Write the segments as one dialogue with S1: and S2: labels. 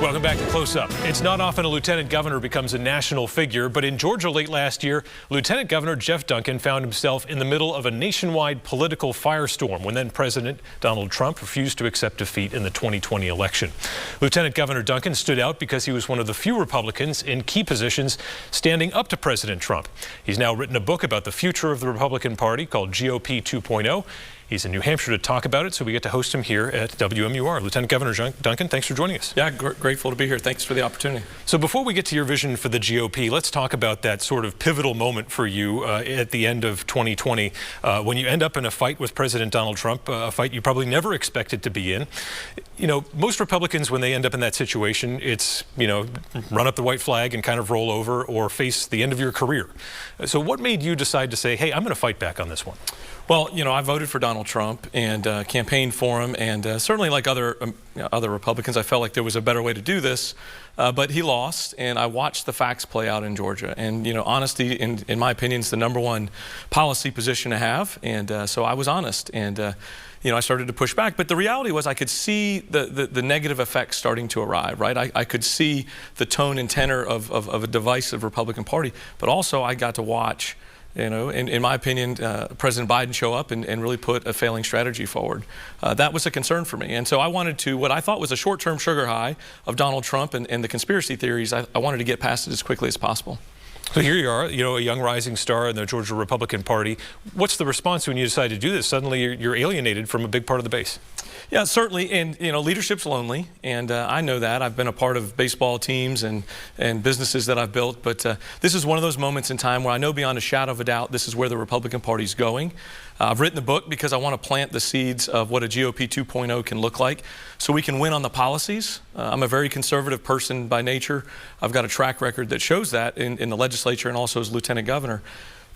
S1: Welcome back to Close Up. It's not often a lieutenant governor becomes a national figure, but in Georgia late last year, Lieutenant Governor Jeff Duncan found himself in the middle of a nationwide political firestorm when then President Donald Trump refused to accept defeat in the 2020 election. Lieutenant Governor Duncan stood out because he was one of the few Republicans in key positions standing up to President Trump. He's now written a book about the future of the Republican Party called GOP 2.0. He's in New Hampshire to talk about it, so we get to host him here at WMUR. Lieutenant Governor Duncan, thanks for joining us.
S2: Yeah, grateful to be here. Thanks for the opportunity.
S1: So before we get to your vision for the GOP, let's talk about that sort of pivotal moment for you at the end of 2020 when you end up in a fight with President Donald Trump, a fight you probably never expected to be in. You know, most Republicans, when they end up in that situation, it's, you know, run up the white flag and kind of roll over or face the end of your career. So what made you decide to say, hey, I'm going to fight back on this one?
S2: Well, you know, I voted for Donald Trump and campaigned for him, and certainly like other Republicans, I felt like there was a better way to do this, but he lost, and I watched the facts play out in Georgia. And, you know, honesty, in my opinion, is the #1 policy position to have, and so I was honest, and you know, I started to push back. But the reality was I could see the negative effects starting to arrive, right? I could see the tone and tenor of a divisive Republican Party, but also I got to watch, you know, in my opinion, President Biden show up and really put a failing strategy forward. That was a concern for me. And so I wanted to, what I thought was a short-term sugar high of Donald Trump and the conspiracy theories, I wanted to get past it as quickly as possible.
S1: So here you are, you know, a young rising star in the Georgia Republican Party. What's the response when you decide to do this? Suddenly you're alienated from a big part of the base.
S2: Yeah, certainly, and you know, leadership's lonely, and I know that. I've been a part of baseball teams and businesses that I've built, but this is one of those moments in time where I know beyond a shadow of a doubt this is where the Republican Party's going. I've written the book because I want to plant the seeds of what a GOP 2.0 can look like so we can win on the policies. I'm a very conservative person by nature. I've got a track record that shows that in the legislature and also as lieutenant governor.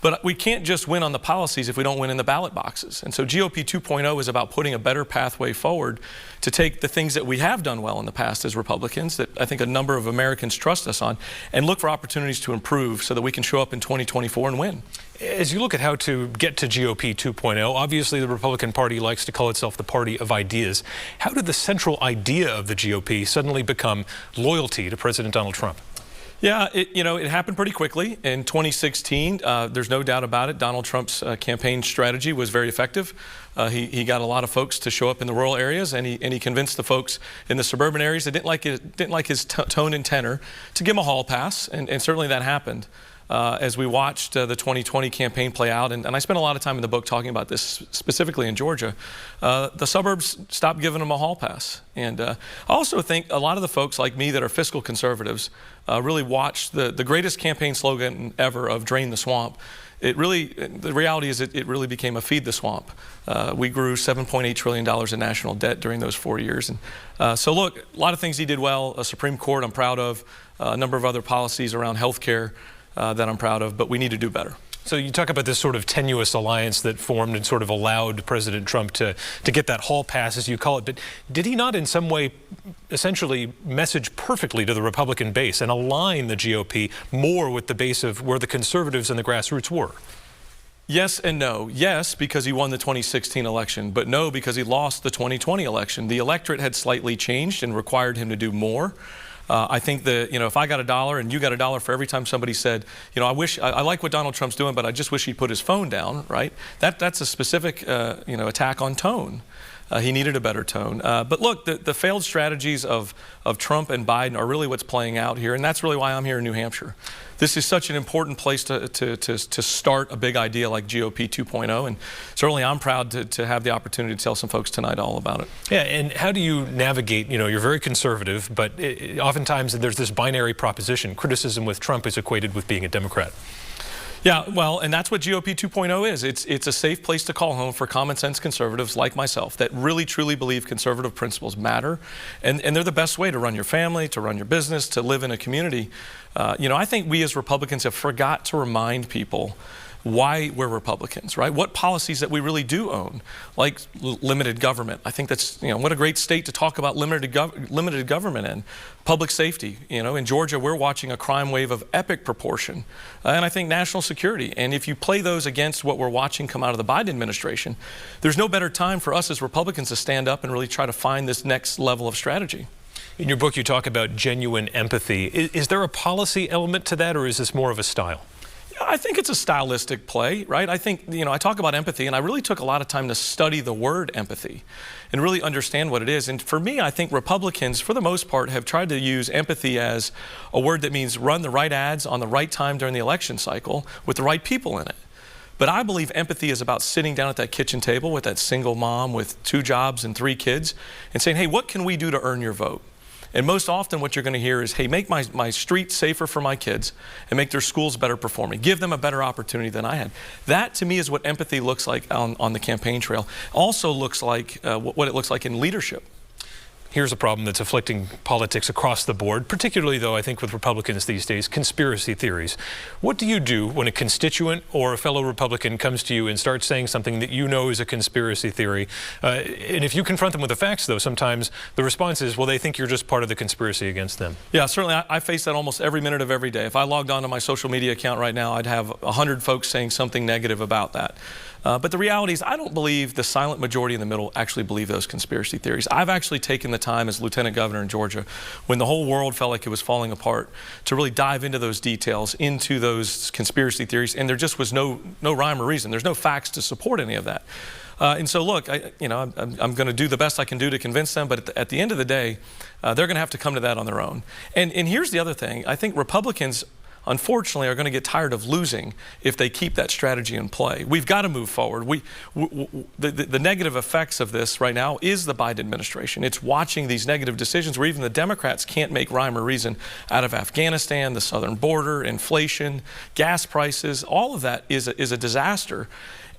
S2: But we can't just win on the policies if we don't win in the ballot boxes. And so GOP 2.0 is about putting a better pathway forward to take the things that we have done well in the past as Republicans that I think a number of Americans trust us on and look for opportunities to improve so that we can show up in 2024 and win.
S1: As you look at how to get to GOP 2.0, obviously the Republican Party likes to call itself the party of ideas. How did the central idea of the GOP suddenly become loyalty to President Donald Trump?
S2: Yeah, you know, it happened pretty quickly. In 2016, there's no doubt about it, Donald Trump's campaign strategy was very effective. He got a lot of folks to show up in the rural areas, and he convinced the folks in the suburban areas that didn't like his tone and tenor to give him a hall pass, and certainly that happened. As we watched the 2020 campaign play out, and I spent a lot of time in the book talking about this specifically in Georgia, the suburbs stopped giving them a hall pass. And I also think a lot of the folks like me that are fiscal conservatives really watched the greatest campaign slogan ever of drain the swamp. The reality is it really became a feed the swamp. We grew $7.8 trillion in national debt during those 4 years. And so look, a lot of things he did well, a Supreme Court I'm proud of, a number of other policies around health care that I'm proud of, but we need to do better.
S1: So you talk about this sort of tenuous alliance that formed and sort of allowed President Trump to get that hall pass, as you call it, but did he not in some way essentially message perfectly to the Republican base and align the GOP more with the base of where the conservatives and the grassroots were?
S2: Yes and no. Yes, because he won the 2016 election, but no, because he lost the 2020 election. The electorate had slightly changed and required him to do more. I think that, you know, if I got $1 and you got $1 for every time somebody said, you know, I like what Donald Trump's doing, but I just wish he'd put his phone down, right? That's a specific, you know, attack on tone. He needed a better tone. But look, the failed strategies of Trump and Biden are really what's playing out here, and that's really why I'm here in New Hampshire. This is such an important place to start a big idea like GOP 2.0, and certainly I'm proud to have the opportunity to tell some folks tonight all about it.
S1: Yeah, and how do you navigate, you know, you're very conservative, but oftentimes there's this binary proposition. Criticism with Trump is equated with being a Democrat.
S2: Yeah, well, and that's what GOP 2.0 is. It's a safe place to call home for common sense conservatives like myself that really truly believe conservative principles matter, and they're the best way to run your family, to run your business, to live in a community. You know, I think we as Republicans have forgot to remind people why we're Republicans, right? What policies that we really do own, like limited government. I think that's, you know, what a great state to talk about limited government in. Public safety, you know, in Georgia we're watching a crime wave of epic proportion. And I think national security. And if you play those against what we're watching come out of the Biden administration, there's no better time for us as Republicans to stand up and really try to find this next level of strategy.
S1: In your book, you talk about genuine empathy. Is there a policy element to that, or is this more of a style?
S2: I think it's a stylistic play, right? I think, I talk about empathy, and I really took a lot of time to study the word empathy and really understand what it is. And for me, I think Republicans, for the most part, have tried to use empathy as a word that means run the right ads on the right time during the election cycle with the right people in it. But I believe empathy is about sitting down at that kitchen table with that single mom with 2 jobs and 3 kids and saying, hey, what can we do to earn your vote? And most often what you're going to hear is, hey, make my street safer for my kids and make their schools better performing. Give them a better opportunity than I had. That, to me, is what empathy looks like on the campaign trail. Also looks like what it looks like in leadership.
S1: Here's a problem that's afflicting politics across the board, particularly, though, I think with Republicans these days, conspiracy theories. What do you do when a constituent or a fellow Republican comes to you and starts saying something that you know is a conspiracy theory? And if you confront them with the facts, though, sometimes the response is, well, they think you're just part of the conspiracy against them.
S2: Yeah, certainly. I face that almost every minute of every day. If I logged onto my social media account right now, I'd have 100 folks saying something negative about that. But the reality is, I don't believe the silent majority in the middle actually believe those conspiracy theories. I've actually taken the time as Lieutenant Governor in Georgia, when the whole world felt like it was falling apart, to really dive into those details, into those conspiracy theories, and there just was no rhyme or reason. There's no facts to support any of that. And so, look, I'm going to do the best I can do to convince them, but at the end of the day, they're going to have to come to that on their own. And here's the other thing. I think Republicans, unfortunately, are going to get tired of losing if they keep that strategy in play. We've got to move forward. The negative effects of this right now is the Biden administration. It's watching these negative decisions where even the Democrats can't make rhyme or reason out of Afghanistan, the southern border, inflation, gas prices. All of that is a disaster.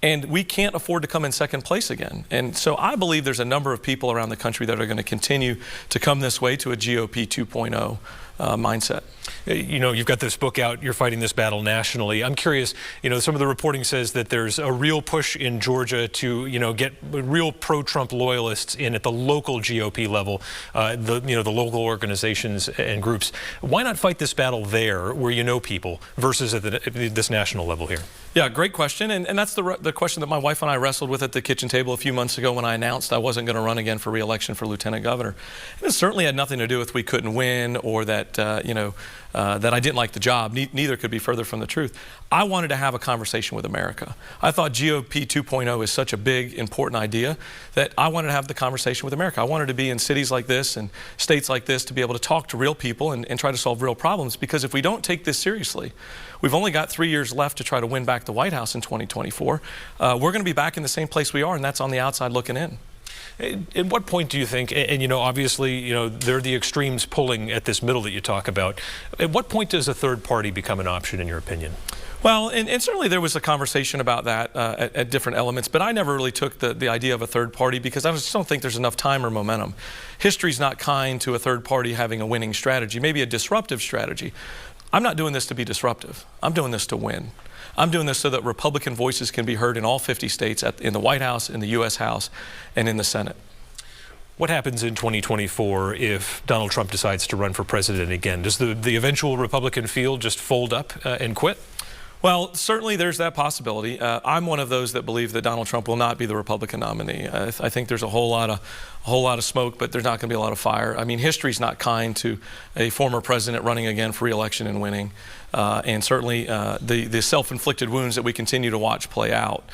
S2: And we can't afford to come in second place again. And so I believe there's a number of people around the country that are going to continue to come this way to a GOP 2.0 mindset.
S1: You've got this book out, you're fighting this battle nationally. I'm curious, some of the reporting says that there's a real push in Georgia to, get real pro-Trump loyalists in at the local GOP level, the local organizations and groups. Why not fight this battle there where you know people versus at this national level here?
S2: Yeah, great question. And that's the question that my wife and I wrestled with at the kitchen table a few months ago when I announced I wasn't going to run again for re-election for Lieutenant Governor. And it certainly had nothing to do with we couldn't win or that, that I didn't like the job. Neither could be further from the truth. I wanted to have a conversation with America. I thought GOP 2.0 is such a big, important idea that I wanted to have the conversation with America. I wanted to be in cities like this and states like this to be able to talk to real people and try to solve real problems, because if we don't take this seriously, we've only got 3 years left to try to win back the White House in 2024. We're going to be back in the same place we are, and that's on the outside looking in.
S1: At what point do you think, and obviously, there are the extremes pulling at this middle that you talk about. At what point does a third party become an option, in your opinion?
S2: Well, and certainly there was a conversation about that at different elements, but I never really took the idea of a third party because I just don't think there's enough time or momentum. History's not kind to a third party having a winning strategy, maybe a disruptive strategy. I'm not doing this to be disruptive. I'm doing this to win. I'm doing this so that Republican voices can be heard in all 50 states, in the White House, in the U.S. House, and in the Senate.
S1: What happens in 2024 if Donald Trump decides to run for president again? Does the eventual Republican field just fold up and quit?
S2: Well, certainly there's that possibility. I'm one of those that believe that Donald Trump will not be the Republican nominee. I think there's a whole lot of smoke, but there's not going to be a lot of fire. I mean, history's not kind to a former president running again for re-election and winning, and certainly the self-inflicted wounds that we continue to watch play out.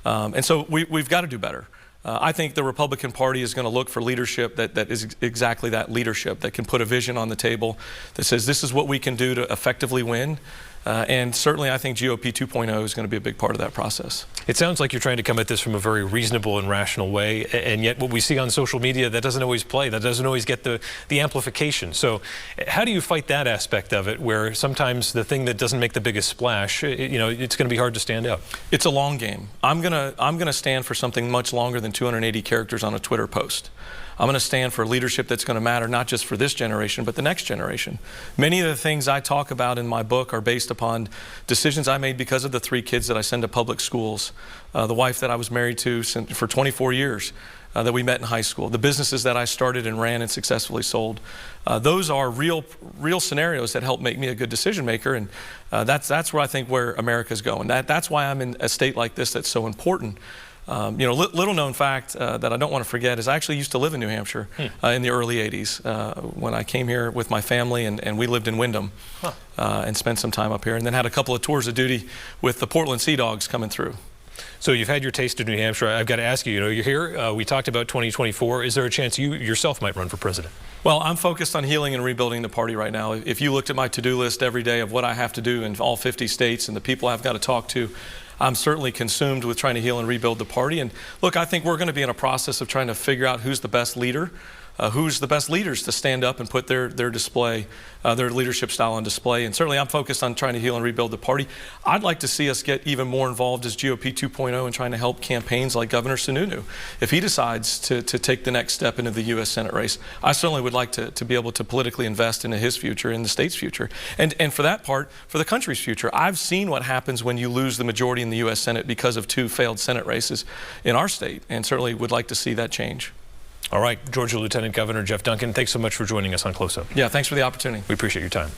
S2: And so we've got to do better. I think the Republican Party is going to look for leadership that is exactly that leadership, that can put a vision on the table that says this is what we can do to effectively win. And certainly I think GOP 2.0 is going to be a big part of that process.
S1: It sounds like you're trying to come at this from a very reasonable and rational way, and yet what we see on social media, that doesn't always play, that doesn't always get the amplification. So how do you fight that aspect of it, where sometimes the thing that doesn't make the biggest splash, it's going to be hard to stand out?
S2: It's a long game. I'm gonna stand for something much longer than 280 characters on a Twitter post. I'm going to stand for leadership that's going to matter not just for this generation, but the next generation. Many of the things I talk about in my book are based upon decisions I made because of the 3 kids that I send to public schools, the wife that I was married to for 24 years that we met in high school, the businesses that I started and ran and successfully sold. Those are real scenarios that help make me a good decision maker, and that's where I think where America's going. That's why I'm in a state like this that's so important. Little known fact that I don't want to forget is I actually used to live in New Hampshire in the early 80s when I came here with my family, and we lived in Windham and spent some time up here, and then had a couple of tours of duty with the Portland Sea Dogs coming through.
S1: So you've had your taste of New Hampshire. I've got to ask you, you're here. We talked about 2024. Is there a chance you yourself might run for president?
S2: Well, I'm focused on healing and rebuilding the party right now. If you looked at my to-do list every day of what I have to do in all 50 states and the people I've got to talk to, I'm certainly consumed with trying to heal and rebuild the party. And look, I think we're going to be in a process of trying to figure out who's the best leader, who's the best leaders to stand up and put their leadership style on display. And certainly I'm focused on trying to heal and rebuild the party. I'd like to see us get even more involved as GOP 2.0 and trying to help campaigns like Governor Sununu. If he decides to take the next step into the U.S. Senate race, I certainly would like to be able to politically invest into his future, in the state's future, and for that part, for the country's future. I've seen what happens when you lose the majority in the U.S. Senate because of 2 failed Senate races in our state, and certainly would like to see that change.
S1: All right, Georgia Lieutenant Governor Jeff Duncan, thanks so much for joining us on Close Up.
S2: Yeah, thanks for the opportunity.
S1: We appreciate your time.